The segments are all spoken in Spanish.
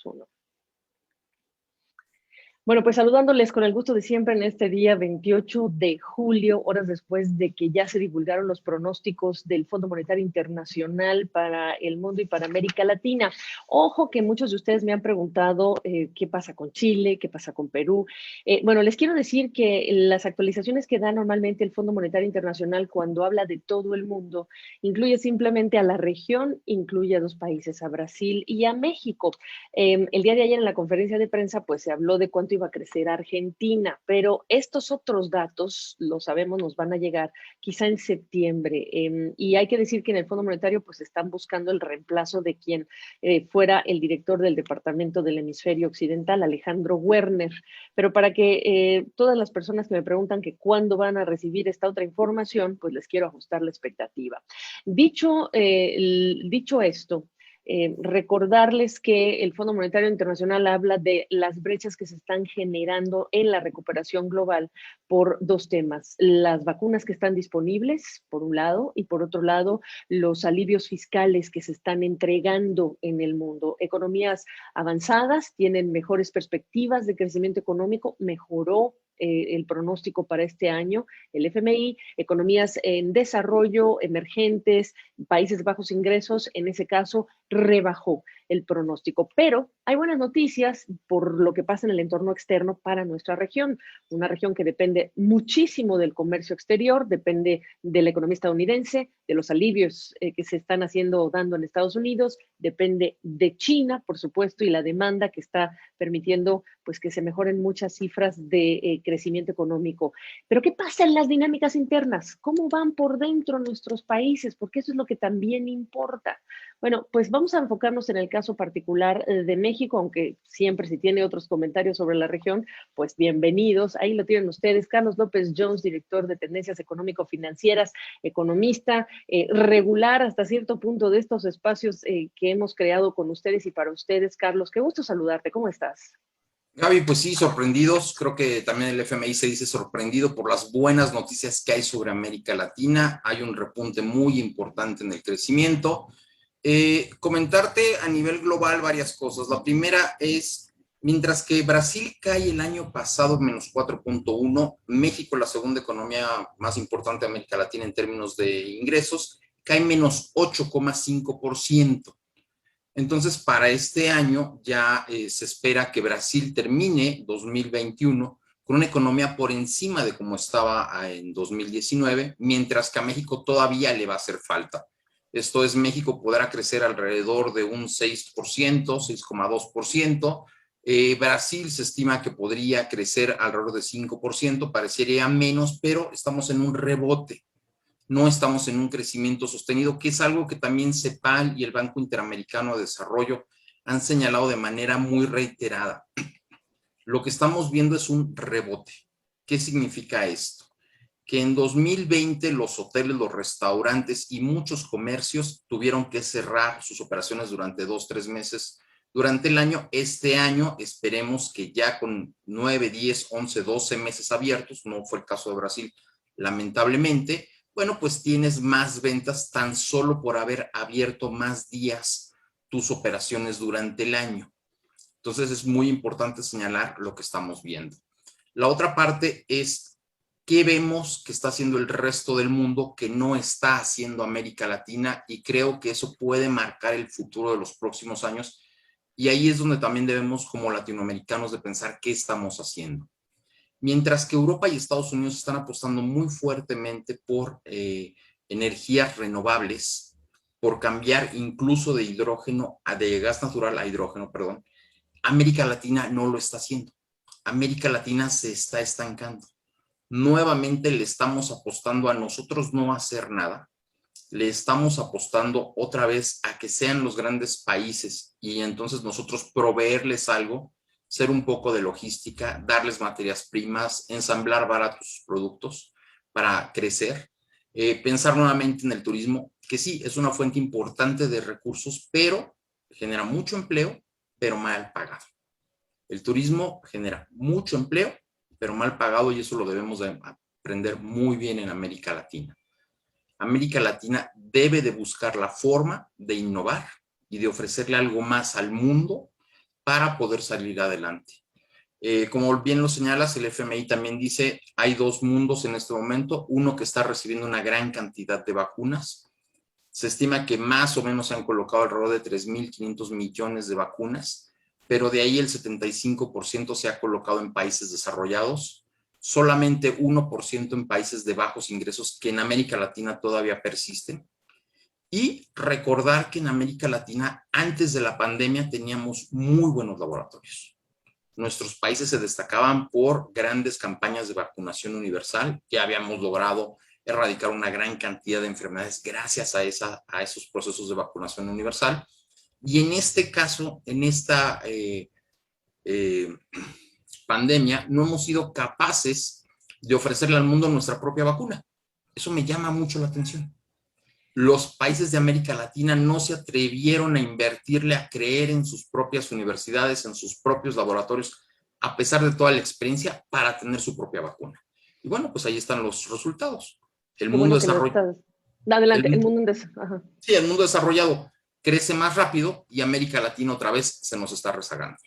3, 2, 1. Bueno, pues saludándoles con el gusto de siempre en este día 28 de julio, horas después de que ya se divulgaron los pronósticos del Fondo Monetario Internacional para el mundo y para América Latina. Ojo que muchos de ustedes me han preguntado qué pasa con Chile, qué pasa con Perú. Bueno, les quiero decir que las actualizaciones que da normalmente el Fondo Monetario Internacional cuando habla de todo el mundo incluye simplemente a la región, incluye a 2 países, a Brasil y a México. El día de ayer en la conferencia de prensa pues se habló de cuánto iba a crecer Argentina, pero estos otros datos, lo sabemos, nos van a llegar quizá en septiembre. Y hay que decir que en el Fondo Monetario pues están buscando el reemplazo de quien fuera el director del Departamento del Hemisferio Occidental, Alejandro Werner. Pero para que todas las personas que me preguntan que cuándo van a recibir esta otra información, pues les quiero ajustar la expectativa. Dicho esto, recordarles que el Fondo Monetario Internacional habla de las brechas que se están generando en la recuperación global por 2 temas. Las vacunas que están disponibles, por un lado, y por otro lado, los alivios fiscales que se están entregando en el mundo. Economías avanzadas tienen mejores perspectivas de crecimiento económico, mejoró el pronóstico para este año, el FMI, economías en desarrollo, emergentes, países de bajos ingresos, en ese caso, rebajó el pronóstico. Pero hay buenas noticias por lo que pasa en el entorno externo para nuestra región, una región que depende muchísimo del comercio exterior, depende de la economía estadounidense, de los alivios que se están haciendo o dando en Estados Unidos, depende de China, por supuesto, y la demanda que está permitiendo pues que se mejoren muchas cifras de crecimiento económico. Pero ¿qué pasa en las dinámicas internas? ¿Cómo van por dentro nuestros países? Porque eso es lo que también importa. Bueno, pues vamos a enfocarnos en el caso particular de México, aunque siempre si tiene otros comentarios sobre la región, pues bienvenidos. Ahí lo tienen ustedes. Carlos López Jones, director de Tendencias Económico-Financieras, economista, regular hasta cierto punto de estos espacios que hemos creado con ustedes y para ustedes. Carlos, qué gusto saludarte. ¿Cómo estás? Gaby, pues sí, sorprendidos. Creo que también el FMI se dice sorprendido por las buenas noticias que hay sobre América Latina. Hay un repunte muy importante en el crecimiento. Comentarte a nivel global varias cosas. La primera es, mientras que Brasil cae el año pasado menos 4.1, México, la segunda economía más importante de América Latina en términos de ingresos, cae menos 8,5%. Entonces, para este año ya se espera que Brasil termine 2021 con una economía por encima de como estaba en 2019, mientras que a México todavía le va a hacer falta. Esto es, México podrá crecer alrededor de un 6%, 6,2%. Brasil se estima que podría crecer alrededor de 5%, parecería menos, pero estamos en un rebote. No estamos en un crecimiento sostenido, que es algo que también CEPAL y el Banco Interamericano de Desarrollo han señalado de manera muy reiterada. Lo que estamos viendo es un rebote. ¿Qué significa esto? Que en 2020 los hoteles, los restaurantes y muchos comercios tuvieron que cerrar sus operaciones durante 2, 3 meses durante el año. Este año esperemos que ya con 9, 10, 11, 12 meses abiertos, no fue el caso de Brasil, lamentablemente, bueno, pues tienes más ventas tan solo por haber abierto más días tus operaciones durante el año. Entonces es muy importante señalar lo que estamos viendo. La otra parte es qué vemos que está haciendo el resto del mundo que no está haciendo América Latina, y creo que eso puede marcar el futuro de los próximos años, y ahí es donde también debemos como latinoamericanos de pensar qué estamos haciendo. Mientras que Europa y Estados Unidos están apostando muy fuertemente por energías renovables, por cambiar incluso de hidrógeno, de gas natural a hidrógeno, perdón, América Latina no lo está haciendo. América Latina se está estancando. Nuevamente le estamos apostando a nosotros no hacer nada. Le estamos apostando otra vez a que sean los grandes países y entonces nosotros proveerles algo, ser un poco de logística, darles materias primas, ensamblar baratos productos para crecer. Pensar nuevamente en el turismo, que sí, es una fuente importante de recursos, pero genera mucho empleo, pero mal pagado. El turismo genera mucho empleo, pero mal pagado, y eso lo debemos de aprender muy bien en América Latina. América Latina debe de buscar la forma de innovar y de ofrecerle algo más al mundo para poder salir adelante. Como bien lo señalas, el FMI también dice, hay dos mundos en este momento, uno que está recibiendo una gran cantidad de vacunas. Se estima que más o menos se han colocado alrededor de 3.500 millones de vacunas, pero de ahí el 75% se ha colocado en países desarrollados, solamente 1% en países de bajos ingresos, que en América Latina todavía persisten. Y recordar que en América Latina, antes de la pandemia, teníamos muy buenos laboratorios. Nuestros países se destacaban por grandes campañas de vacunación universal, que habíamos logrado erradicar una gran cantidad de enfermedades gracias a esos procesos de vacunación universal. Y en este caso, en esta pandemia, no hemos sido capaces de ofrecerle al mundo nuestra propia vacuna. Eso me llama mucho la atención. Los países de América Latina no se atrevieron a invertirle, a creer en sus propias universidades, en sus propios laboratorios, a pesar de toda la experiencia, para tener su propia vacuna. Y bueno, pues ahí están los resultados. El Qué mundo bueno que lo desarrollado. estás. Adelante, el mundo Ajá. Sí, el mundo desarrollado crece más rápido y América Latina otra vez se nos está rezagando.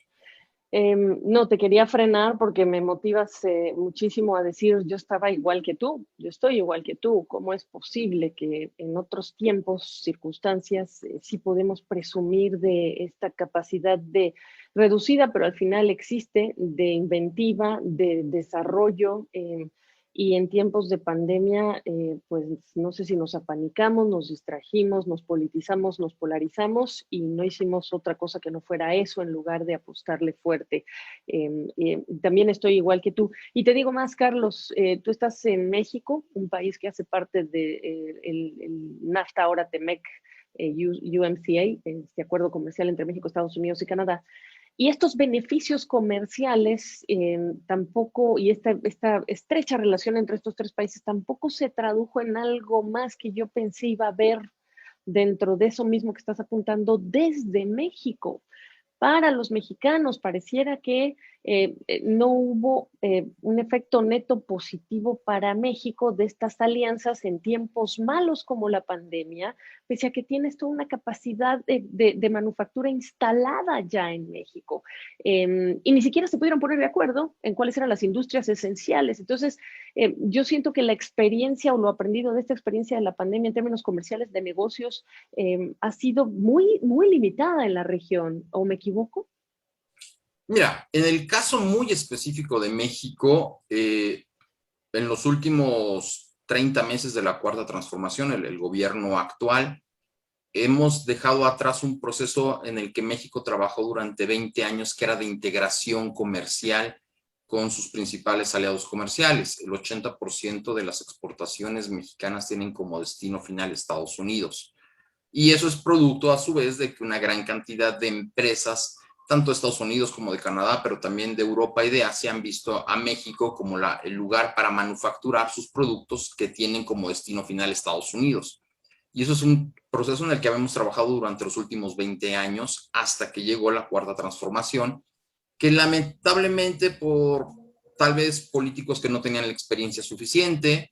No, te quería frenar porque me motivas muchísimo a decir, yo estaba igual que tú, yo estoy igual que tú. ¿Cómo es posible que en otros tiempos, circunstancias, sí podemos presumir de esta capacidad de reducida, pero al final existe, de inventiva, de desarrollo? Y en tiempos de pandemia, pues no sé si nos apanicamos, nos distrajimos, nos politizamos, nos polarizamos y no hicimos otra cosa que no fuera eso en lugar de apostarle fuerte. También estoy igual que tú. Y te digo más, Carlos, tú estás en México, un país que hace parte de el NAFTA, ahora TEMEC, UMCA, este acuerdo comercial entre México, Estados Unidos y Canadá. Y estos beneficios comerciales tampoco, y esta estrecha relación entre estos tres países tampoco se tradujo en algo más que yo pensé iba a haber dentro de eso mismo que estás apuntando desde México. Para los mexicanos pareciera que no hubo un efecto neto positivo para México de estas alianzas en tiempos malos como la pandemia, pese a que tienes toda una capacidad de manufactura instalada ya en México. Y ni siquiera se pudieron poner de acuerdo en cuáles eran las industrias esenciales. Entonces, yo siento que la experiencia o lo aprendido de esta experiencia de la pandemia en términos comerciales de negocios ha sido muy, muy limitada en la región. ¿O me equivoco? Mira, en el caso muy específico de México, en los últimos 30 meses de la Cuarta Transformación, el gobierno actual, hemos dejado atrás un proceso en el que México trabajó durante 20 años, que era de integración comercial con sus principales aliados comerciales. El 80% de las exportaciones mexicanas tienen como destino final Estados Unidos. Y eso es producto, a su vez, de que una gran cantidad de empresas, tanto de Estados Unidos como de Canadá, pero también de Europa y de Asia, han visto a México como el lugar para manufacturar sus productos que tienen como destino final Estados Unidos. Y eso es un proceso en el que habíamos trabajado durante los últimos 20 años hasta que llegó la Cuarta Transformación, que lamentablemente por tal vez políticos que no tenían la experiencia suficiente,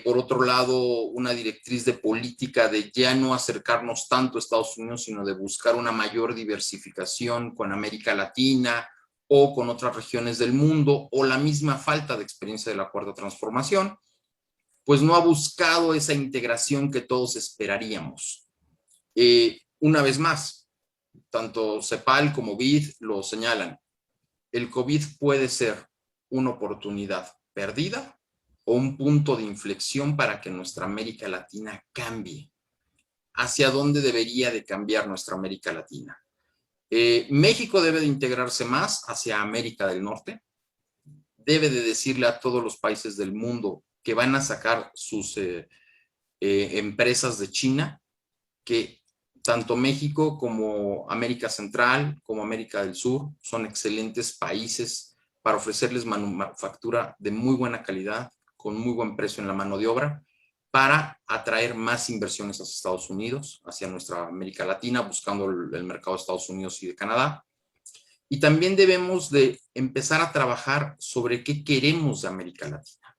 por otro lado, una directriz de política de ya no acercarnos tanto a Estados Unidos, sino de buscar una mayor diversificación con América Latina o con otras regiones del mundo, o la misma falta de experiencia de la Cuarta Transformación, pues no ha buscado esa integración que todos esperaríamos. Una vez más, tanto CEPAL como BID lo señalan, el COVID puede ser una oportunidad perdida o un punto de inflexión para que nuestra América Latina cambie. ¿Hacia dónde debería de cambiar nuestra América Latina? México debe de integrarse más hacia América del Norte, debe de decirle a todos los países del mundo que van a sacar sus empresas de China, que tanto México como América Central, como América del Sur, son excelentes países para ofrecerles manufactura de muy buena calidad, con muy buen precio en la mano de obra, para atraer más inversiones hacia Estados Unidos, hacia nuestra América Latina, buscando el mercado de Estados Unidos y de Canadá. Y también debemos de empezar a trabajar sobre qué queremos de América Latina.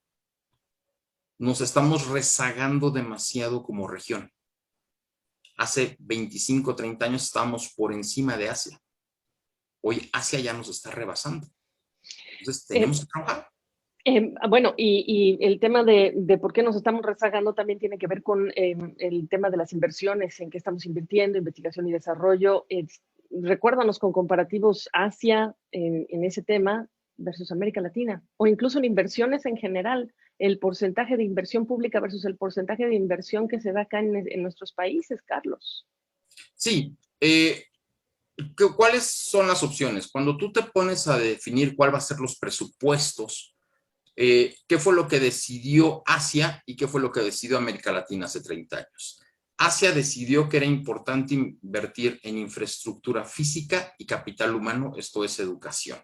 Nos estamos rezagando demasiado como región. Hace 25, 30 años estábamos por encima de Asia. Hoy Asia ya nos está rebasando. Entonces tenemos que trabajar. Bueno, y el tema de por qué nos estamos rezagando también tiene que ver con el tema de las inversiones, en qué estamos invirtiendo, investigación y desarrollo. Recuérdanos con comparativos Asia en ese tema versus América Latina, o incluso en inversiones en general, el porcentaje de inversión pública versus el porcentaje de inversión que se da acá en nuestros países, Carlos. Sí, ¿cuáles son las opciones? Cuando tú te pones a definir cuál va a ser los presupuestos, ¿qué fue lo que decidió Asia y qué fue lo que decidió América Latina hace 30 años? Asia decidió que era importante invertir en infraestructura física y capital humano, esto es educación.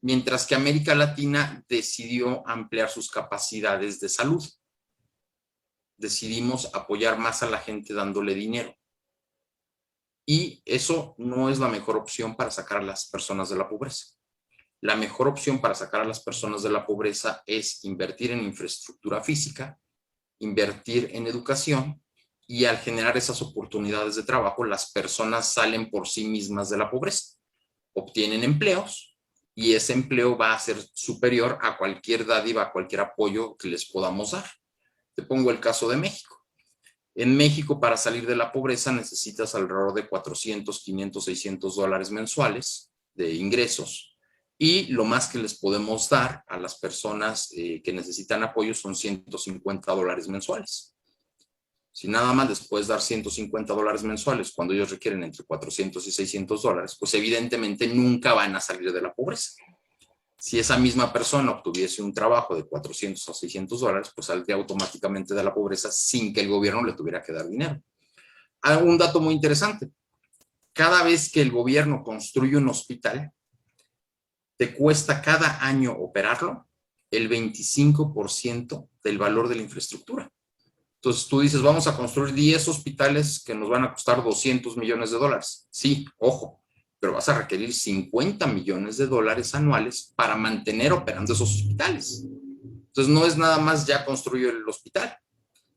Mientras que América Latina decidió ampliar sus capacidades de salud. Decidimos apoyar más a la gente dándole dinero. Y eso no es la mejor opción para sacar a las personas de la pobreza. La mejor opción para sacar a las personas de la pobreza es invertir en infraestructura física, invertir en educación, y al generar esas oportunidades de trabajo, las personas salen por sí mismas de la pobreza, obtienen empleos, y ese empleo va a ser superior a cualquier dádiva, a cualquier apoyo que les podamos dar. Te pongo el caso de México. En México, para salir de la pobreza, necesitas alrededor de 400, 500, 600 dólares mensuales de ingresos, y lo más que les podemos dar a las personas que necesitan apoyo son 150 dólares mensuales. Si nada más les puedes dar 150 dólares mensuales cuando ellos requieren entre 400 y 600 dólares, pues evidentemente nunca van a salir de la pobreza. Si esa misma persona obtuviese un trabajo de 400 a 600 dólares, pues saldría automáticamente de la pobreza sin que el gobierno le tuviera que dar dinero. Un dato muy interesante: cada vez que el gobierno construye un hospital, te cuesta cada año operarlo el 25% del valor de la infraestructura. Entonces tú dices, vamos a construir 10 hospitales que nos van a costar 200 millones de dólares. Sí, ojo, pero vas a requerir 50 millones de dólares anuales para mantener operando esos hospitales. Entonces no es nada más ya construir el hospital,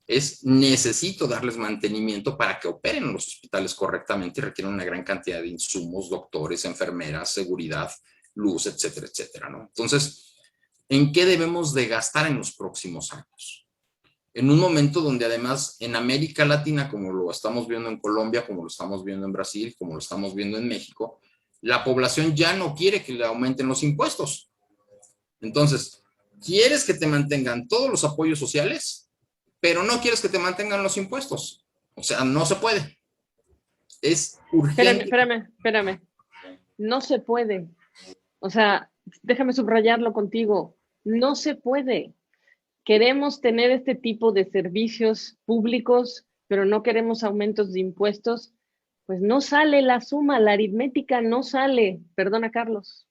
es necesito darles mantenimiento para que operen los hospitales correctamente, y requieren una gran cantidad de insumos, doctores, enfermeras, seguridad, luz, etcétera, etcétera, ¿no? Entonces, ¿en qué debemos de gastar en los próximos años? En un momento donde además en América Latina, como lo estamos viendo en Colombia, como lo estamos viendo en Brasil, como lo estamos viendo en México, la población ya no quiere que le aumenten los impuestos. Entonces, quieres que te mantengan todos los apoyos sociales, pero no quieres que te mantengan los impuestos. O sea, no se puede. Es urgente. Espérame. No se puede. O sea, déjame subrayarlo contigo. No se puede. Queremos tener este tipo de servicios públicos, pero no queremos aumentos de impuestos. Pues no sale la suma, la aritmética no sale. Perdona, Carlos.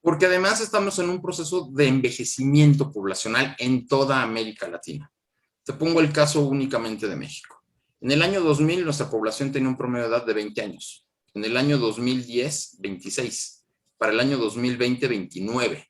Porque además estamos en un proceso de envejecimiento poblacional en toda América Latina. Te pongo el caso únicamente de México. En el año 2000 nuestra población tenía un promedio de edad de 20 años. En el año 2010, 26. Para el año 2020, 29.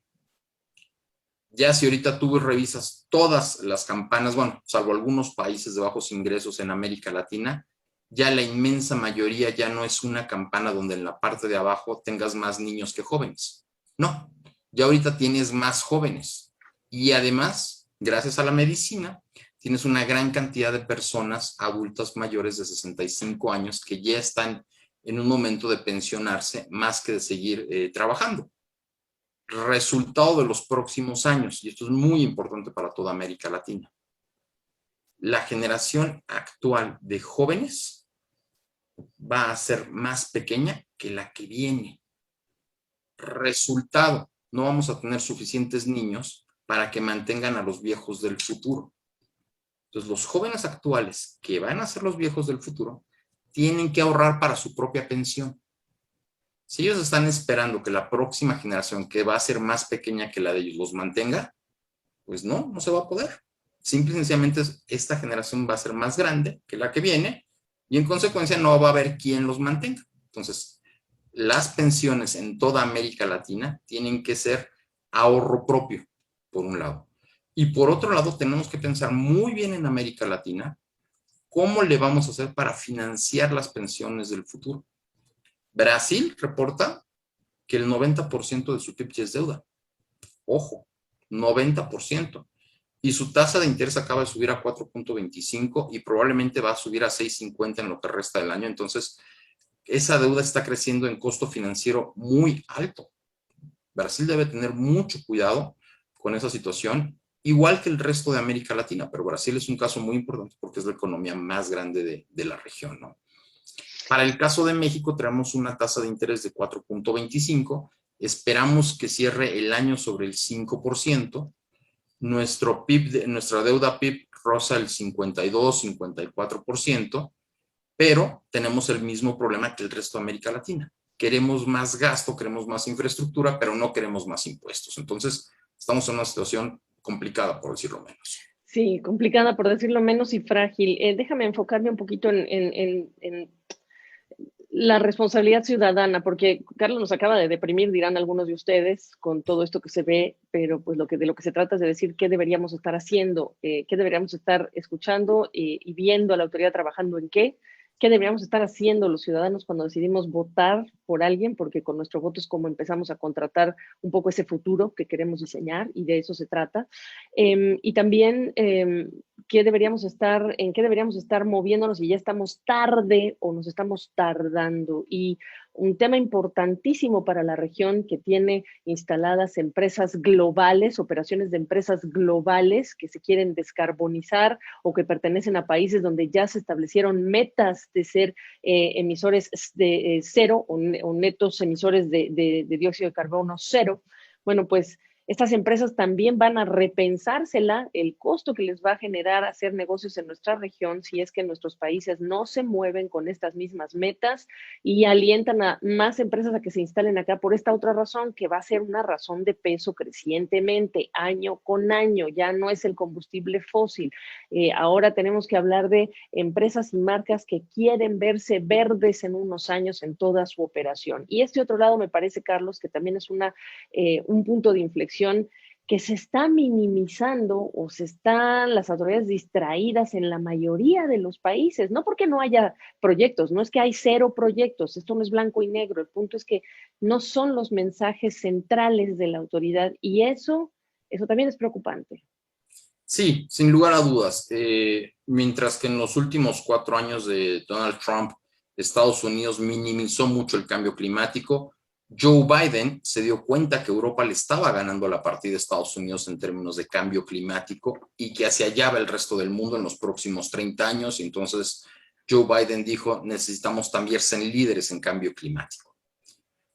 Ya si ahorita tú revisas todas las campanas, bueno, salvo algunos países de bajos ingresos en América Latina, ya la inmensa mayoría ya no es una campana donde en la parte de abajo tengas más niños que jóvenes. No, ya ahorita tienes más jóvenes. Y además, gracias a la medicina, tienes una gran cantidad de personas adultas mayores de 65 años que ya están en un momento de pensionarse más que de seguir trabajando. Resultado de los próximos años, y esto es muy importante para toda América Latina: la generación actual de jóvenes va a ser más pequeña que la que viene. Resultado: no vamos a tener suficientes niños para que mantengan a los viejos del futuro. Entonces, los jóvenes actuales que van a ser los viejos del futuro tienen que ahorrar para su propia pensión. Si ellos están esperando que la próxima generación, que va a ser más pequeña que la de ellos, los mantenga, pues no se va a poder. Simple y sencillamente esta generación va a ser más grande que la que viene, y en consecuencia no va a haber quien los mantenga. Entonces, las pensiones en toda América Latina tienen que ser ahorro propio, por un lado. Y por otro lado, tenemos que pensar muy bien en América Latina cómo le vamos a hacer para financiar las pensiones del futuro. Brasil reporta que el 90% de su PIB ya es deuda. Ojo, 90%. Y su tasa de interés acaba de subir a 4.25 y probablemente va a subir a 6.50 en lo que resta del año. Entonces, esa deuda está creciendo en costo financiero muy alto. Brasil debe tener mucho cuidado con esa situación, igual que el resto de América Latina, pero Brasil es un caso muy importante porque es la economía más grande de la región, ¿no? Para el caso de México, tenemos una tasa de interés de 4.25, esperamos que cierre el año sobre el 5%, nuestro PIB, nuestra deuda PIB roza el 52-54%, pero tenemos el mismo problema que el resto de América Latina. Queremos más gasto, queremos más infraestructura, pero no queremos más impuestos. Entonces, estamos en una situación complicada, por decirlo menos. Sí, complicada por decirlo menos y frágil. Déjame enfocarme un poquito en la responsabilidad ciudadana, porque Carlos nos acaba de deprimir, dirán algunos de ustedes, con todo esto que se ve, pero pues de lo que se trata es de decir qué deberíamos estar haciendo, qué deberíamos estar escuchando y viendo a la autoridad trabajando en qué deberíamos estar haciendo los ciudadanos cuando decidimos votar por alguien, porque con nuestro voto es como empezamos a contratar un poco ese futuro que queremos diseñar y de eso se trata. Y también en qué deberíamos estar moviéndonos y ya estamos tarde o nos estamos tardando. Y un tema importantísimo para la región que tiene instaladas empresas globales, operaciones de empresas globales que se quieren descarbonizar o que pertenecen a países donde ya se establecieron metas de ser emisores de cero o netos emisores de dióxido de carbono cero. Bueno, pues estas empresas también van a repensársela el costo que les va a generar hacer negocios en nuestra región si es que nuestros países no se mueven con estas mismas metas y alientan a más empresas a que se instalen acá por esta otra razón que va a ser una razón de peso crecientemente año con año. Ya no es el combustible fósil. Ahora tenemos que hablar de empresas y marcas que quieren verse verdes en unos años en toda su operación. Y este otro lado me parece, Carlos, que también es un punto de inflexión que se está minimizando o se están las autoridades distraídas en la mayoría de los países, no porque no haya proyectos, no es que hay cero proyectos, esto no es blanco y negro, el punto es que no son los mensajes centrales de la autoridad y eso también es preocupante. Sí, sin lugar a dudas. Mientras que en los últimos 4 años de Donald Trump, Estados Unidos minimizó mucho el cambio climático, Joe Biden se dio cuenta que Europa le estaba ganando la partida a Estados Unidos en términos de cambio climático y que hacia allá va el resto del mundo en los próximos 30 años. Y entonces Joe Biden dijo, necesitamos también ser líderes en cambio climático.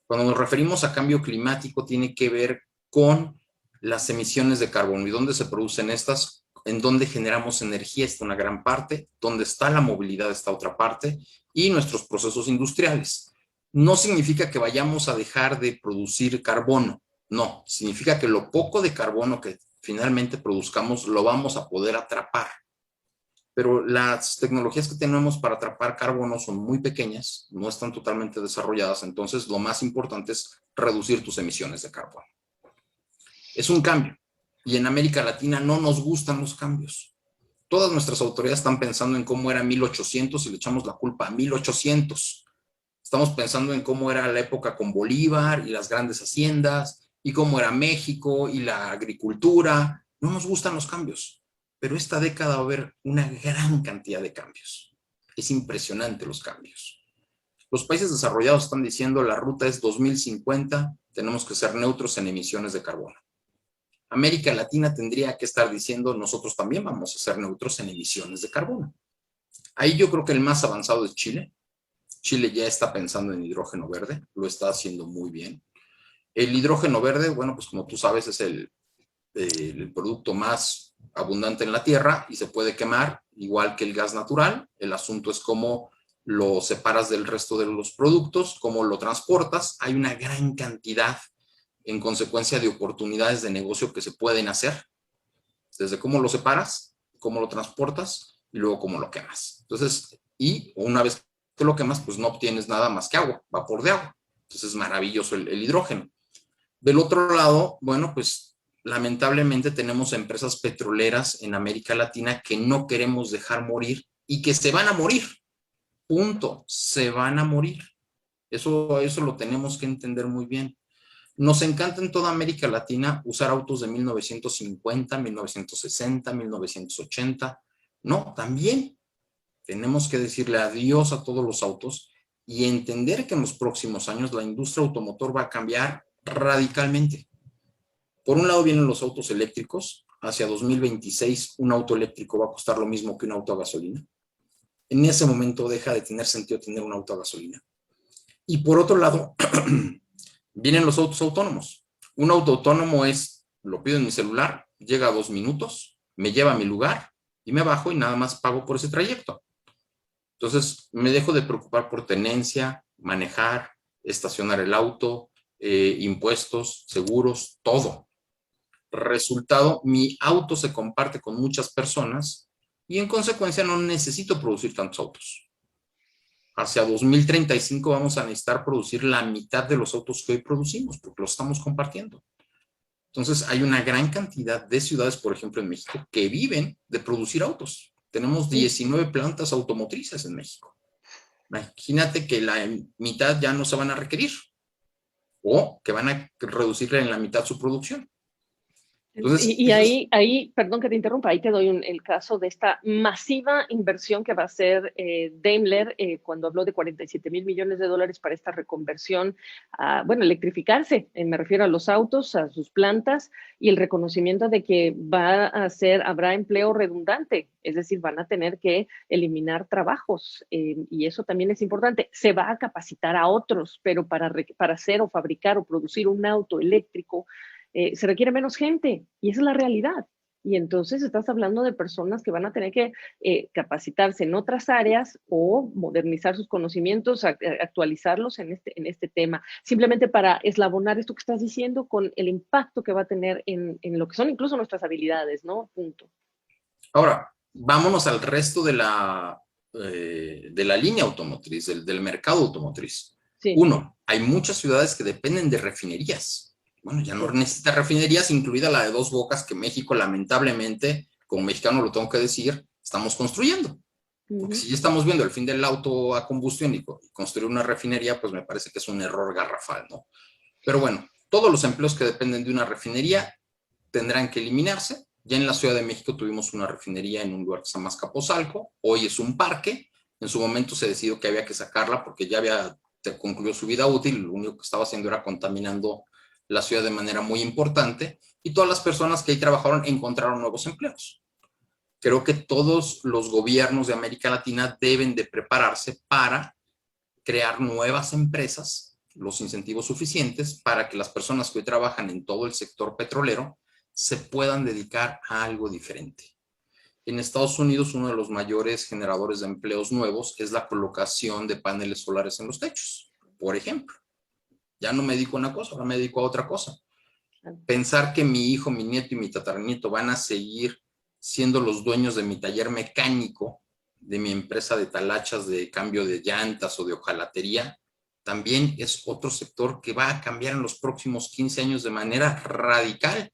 Cuando nos referimos a cambio climático, tiene que ver con las emisiones de carbono y dónde se producen estas, en dónde generamos energía está una gran parte, dónde está la movilidad está otra parte y nuestros procesos industriales. No significa que vayamos a dejar de producir carbono, no, significa que lo poco de carbono que finalmente produzcamos lo vamos a poder atrapar. Pero las tecnologías que tenemos para atrapar carbono son muy pequeñas, no están totalmente desarrolladas, entonces lo más importante es reducir tus emisiones de carbono. Es un cambio, y en América Latina no nos gustan los cambios. Todas nuestras autoridades están pensando en cómo era 1800 y le echamos la culpa a 1800. Estamos pensando en cómo era la época con Bolívar y las grandes haciendas, y cómo era México y la agricultura. No nos gustan los cambios, pero esta década va a haber una gran cantidad de cambios. Es impresionante los cambios. Los países desarrollados están diciendo la ruta es 2050, tenemos que ser neutros en emisiones de carbono. América Latina tendría que estar diciendo nosotros también vamos a ser neutros en emisiones de carbono. Ahí yo creo que el más avanzado es Chile. Chile ya está pensando en hidrógeno verde, lo está haciendo muy bien. El hidrógeno verde, bueno, pues como tú sabes, es el producto más abundante en la Tierra y se puede quemar igual que el gas natural. El asunto es cómo lo separas del resto de los productos, cómo lo transportas. Hay una gran cantidad, en consecuencia, de oportunidades de negocio que se pueden hacer, desde cómo lo separas, cómo lo transportas y luego cómo lo quemas. Entonces, y una vez que lo quemas, pues no obtienes nada más que agua, vapor de agua. Entonces es maravilloso el hidrógeno. Del otro lado, bueno, pues lamentablemente tenemos empresas petroleras en América Latina que no queremos dejar morir y que se van a morir. Punto. Se van a morir. Eso lo tenemos que entender muy bien. Nos encanta en toda América Latina usar autos de 1950, 1960, 1980. No, también tenemos que decirle adiós a todos los autos y entender que en los próximos años la industria automotor va a cambiar radicalmente. Por un lado vienen los autos eléctricos. Hacia 2026 un auto eléctrico va a costar lo mismo que un auto a gasolina. En ese momento deja de tener sentido tener un auto a gasolina. Y por otro lado, vienen los autos autónomos. Un auto autónomo es, lo pido en mi celular, llega a 2 minutos, me lleva a mi lugar y me bajo y nada más pago por ese trayecto. Entonces, me dejo de preocupar por tenencia, manejar, estacionar el auto, impuestos, seguros, todo. Resultado, mi auto se comparte con muchas personas y en consecuencia no necesito producir tantos autos. Hacia 2035 vamos a necesitar producir la mitad de los autos que hoy producimos porque los estamos compartiendo. Entonces, hay una gran cantidad de ciudades, por ejemplo, en México, que viven de producir autos. Tenemos 19 plantas automotrices en México. Imagínate que la mitad ya no se van a requerir o que van a reducir en la mitad su producción. Entonces, y ahí, perdón que te interrumpa, ahí te doy el caso de esta masiva inversión que va a hacer Daimler cuando habló de 47,000 millones de dólares para esta reconversión, bueno, electrificarse, me refiero a los autos, a sus plantas, y el reconocimiento de que habrá empleo redundante, es decir, van a tener que eliminar trabajos, y eso también es importante. Se va a capacitar a otros, pero para hacer o fabricar o producir un auto eléctrico, se requiere menos gente y esa es la realidad. Y entonces estás hablando de personas que van a tener que capacitarse en otras áreas o modernizar sus conocimientos, actualizarlos en este tema, simplemente para eslabonar esto que estás diciendo con el impacto que va a tener en lo que son incluso nuestras habilidades, ¿no? Punto. Ahora, vámonos al resto de la línea automotriz, del mercado automotriz. Sí. Uno, hay muchas ciudades que dependen de refinerías. Bueno, ya no necesita refinerías, incluida la de Dos Bocas, que México, lamentablemente, como mexicano lo tengo que decir, estamos construyendo. Porque si ya estamos viendo el fin del auto a combustión y construir una refinería, pues me parece que es un error garrafal, ¿no? Pero bueno, todos los empleos que dependen de una refinería tendrán que eliminarse. Ya en la Ciudad de México tuvimos una refinería en un lugar que se llama Azcapotzalco, hoy es un parque. En su momento se decidió que había que sacarla porque ya concluyó su vida útil, lo único que estaba haciendo era contaminando la ciudad de manera muy importante, y todas las personas que ahí trabajaron encontraron nuevos empleos. Creo que todos los gobiernos de América Latina deben de prepararse para crear nuevas empresas, los incentivos suficientes para que las personas que hoy trabajan en todo el sector petrolero se puedan dedicar a algo diferente. En Estados Unidos, uno de los mayores generadores de empleos nuevos es la colocación de paneles solares en los techos, por ejemplo. Ya no me dedico a una cosa, ahora me dedico a otra cosa. Pensar que mi hijo, mi nieto y mi tataranieto van a seguir siendo los dueños de mi taller mecánico, de mi empresa de talachas de cambio de llantas o de hojalatería, también es otro sector que va a cambiar en los próximos 15 años de manera radical.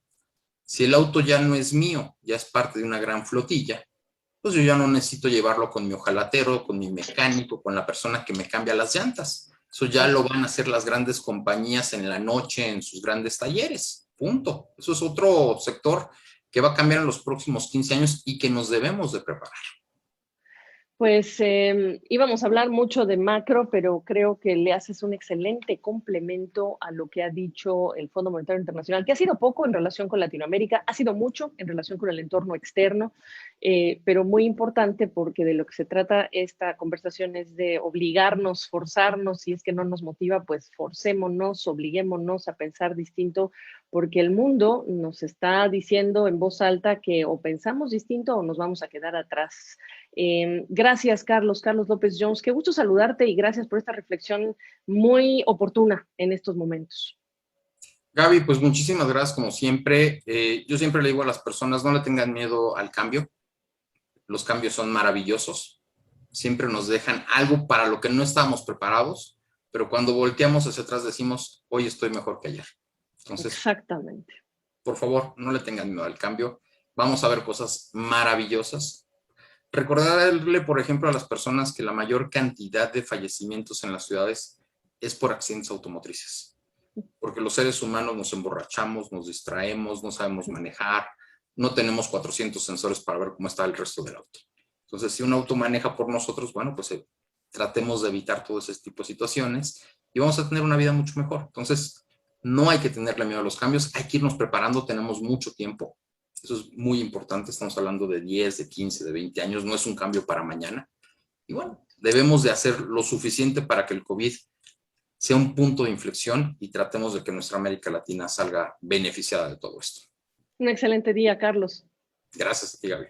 Si el auto ya no es mío, ya es parte de una gran flotilla, pues yo ya no necesito llevarlo con mi hojalatero, con mi mecánico, con la persona que me cambia las llantas. Eso ya lo van a hacer las grandes compañías en la noche, en sus grandes talleres. Punto. Eso es otro sector que va a cambiar en los próximos 15 años y que nos debemos de preparar. Pues íbamos a hablar mucho de macro, pero creo que le haces un excelente complemento a lo que ha dicho el Fondo Monetario Internacional, que ha sido poco en relación con Latinoamérica, ha sido mucho en relación con el entorno externo, pero muy importante porque de lo que se trata esta conversación es de obligarnos, forzarnos, si es que no nos motiva, pues forcémonos, obliguémonos a pensar distinto, porque el mundo nos está diciendo en voz alta que o pensamos distinto o nos vamos a quedar atrás. Gracias, Carlos López Jones. Qué gusto saludarte y gracias por esta reflexión muy oportuna en estos momentos. Gaby, pues muchísimas gracias como siempre. Yo siempre le digo a las personas, no le tengan miedo al cambio. Los cambios son maravillosos. Siempre nos dejan algo para lo que no estábamos preparados, pero cuando volteamos hacia atrás decimos, hoy estoy mejor que ayer. Entonces, exactamente. Por favor, no le tengan miedo al cambio. Vamos a ver cosas maravillosas. Recordarle, por ejemplo, a las personas que la mayor cantidad de fallecimientos en las ciudades es por accidentes automotrices. porque los seres humanos nos emborrachamos, nos distraemos, no sabemos manejar, no tenemos 400 sensores para ver cómo está el resto del auto. Entonces, si un auto maneja por nosotros, bueno, pues tratemos de evitar todo ese tipo de situaciones y vamos a tener una vida mucho mejor. Entonces, no hay que tenerle miedo a los cambios, hay que irnos preparando, tenemos mucho tiempo. Eso es muy importante, estamos hablando de 10, de 15, de 20 años, no es un cambio para mañana. Y bueno, debemos de hacer lo suficiente para que el COVID sea un punto de inflexión y tratemos de que nuestra América Latina salga beneficiada de todo esto. Un excelente día, Carlos. Gracias a ti, Gaby.